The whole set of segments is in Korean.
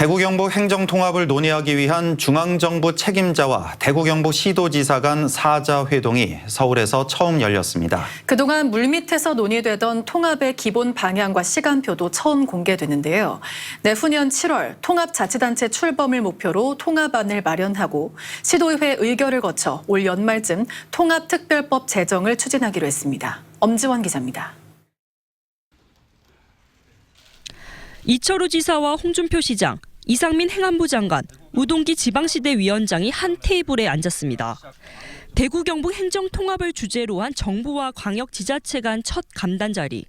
대구 경북 행정통합을 논의하기 위한 중앙정부 책임자와 대구 경북 시도지사 간 사자회동이 서울에서 처음 열렸습니다. 그동안 물밑에서 논의되던 통합의 기본 방향과 시간표도 처음 공개되는데요. 내후년 7월 통합자치단체 출범을 목표로 통합안을 마련하고 시도의회 의결을 거쳐 올 연말쯤 통합특별법 제정을 추진하기로 했습니다. 엄지원 기자입니다. 이철우 지사와 홍준표 시장, 이상민 행안부 장관, 우동기 지방시대 위원장이 한 테이블에 앉았습니다. 대구 경북 행정통합을 주제로 한 정부와 광역지자체 간 첫 감단 자리.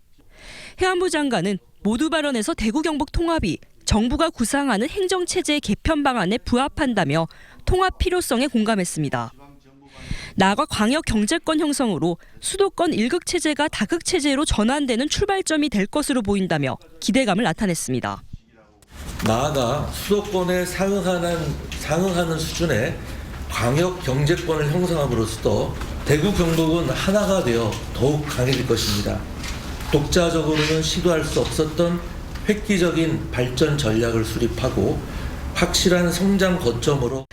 행안부 장관은 모두 발언에서 대구 경북 통합이 정부가 구상하는 행정체제 개편 방안에 부합한다며 통합 필요성에 공감했습니다. 나아가 광역 경제권 형성으로 수도권 1극 체제가 다극 체제로 전환되는 출발점이 될 것으로 보인다며 기대감을 나타냈습니다. 나아가 수도권에 상응하는 수준의 광역 경제권을 형성함으로써 대구 경북은 하나가 되어 더욱 강해질 것입니다. 독자적으로는 시도할 수 없었던 획기적인 발전 전략을 수립하고 확실한 성장 거점으로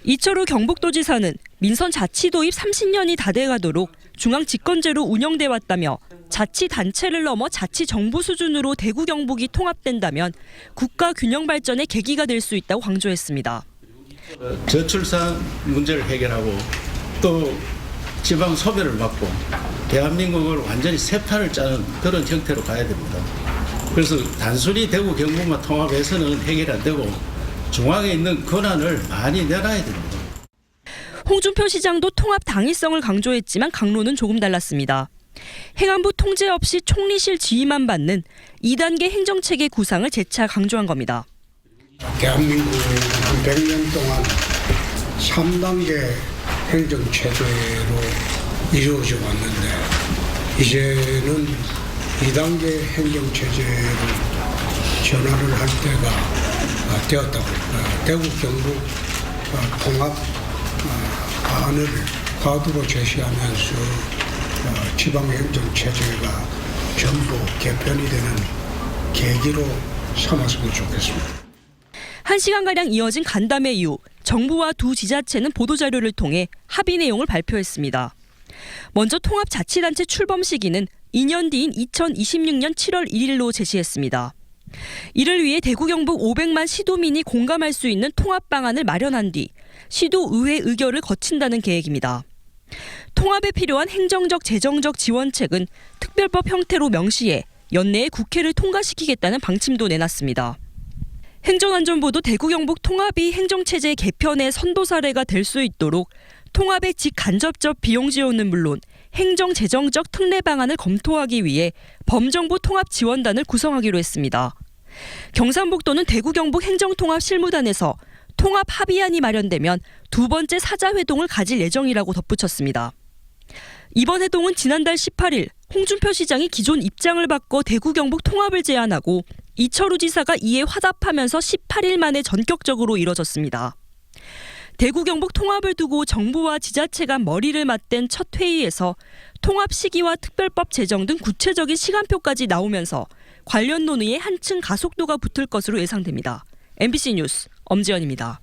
이철우 경북도지사는 민선 자치 도입 30년이 다 돼가도록 중앙 집권제로 운영돼 왔다며 자치단체를 넘어 자치정부 수준으로 대구 경북이 통합된다면 국가 균형 발전의 계기가 될 수 있다고 강조했습니다. 저출산 문제를 해결하고 또 지방 소멸을 막고 대한민국을 완전히 새 판을 짜는 그런 형태로 가야 됩니다. 그래서 단순히 대구 경북만 통합해서는 해결이 안 되고 중앙에 있는 권한을 많이 내놔야 됩니다. 홍준표 시장도 통합 당위성을 강조했지만 강론은 조금 달랐습니다. 행안부 통제 없이 총리실 지휘만 받는 2단계 행정체계 구상을 재차 강조한 겁니다. 대한민국은 100년 동안 3단계 행정체제로 이루어져 왔는데 이제는 2단계 행정체제로 전환을 할 때가 되었다고 대구 경북 통합 안을 과도로 제시하면서 지방행정체제가 전부 개편이 되는 계기로 삼았으면 좋겠습니다. 1시간가량 이어진 간담회 이후 정부와 두 지자체는 보도자료를 통해 합의 내용을 발표했습니다. 먼저 통합자치단체 출범 시기는 2년 뒤인 2026년 7월 1일로 제시했습니다. 이를 위해 대구 경북 500만 시도민이 공감할 수 있는 통합 방안을 마련한 뒤 시도의회 의결을 거친다는 계획입니다. 통합에 필요한 행정적 재정적 지원책은 특별법 형태로 명시해 연내에 국회를 통과시키겠다는 방침도 내놨습니다. 행정안전부도 대구 경북 통합이 행정체제 개편의 선도 사례가 될 수 있도록 통합의 직간접적 비용 지원은 물론 행정재정적 특례 방안을 검토하기 위해 범정부 통합지원단을 구성하기로 했습니다. 경상북도는 대구 경북 행정통합 실무단에서 통합 합의안이 마련되면 두 번째 사자회동을 가질 예정이라고 덧붙였습니다. 이번 회동은 지난달 18일 홍준표 시장이 기존 입장을 바꿔 대구 경북 통합을 제안하고 이철우 지사가 이에 화답하면서 18일 만에 전격적으로 이뤄졌습니다. 대구 경북 통합을 두고 정부와 지자체가 머리를 맞댄 첫 회의에서 통합 시기와 특별법 제정 등 구체적인 시간표까지 나오면서 관련 논의에 한층 가속도가 붙을 것으로 예상됩니다. MBC 뉴스 엄지연입니다.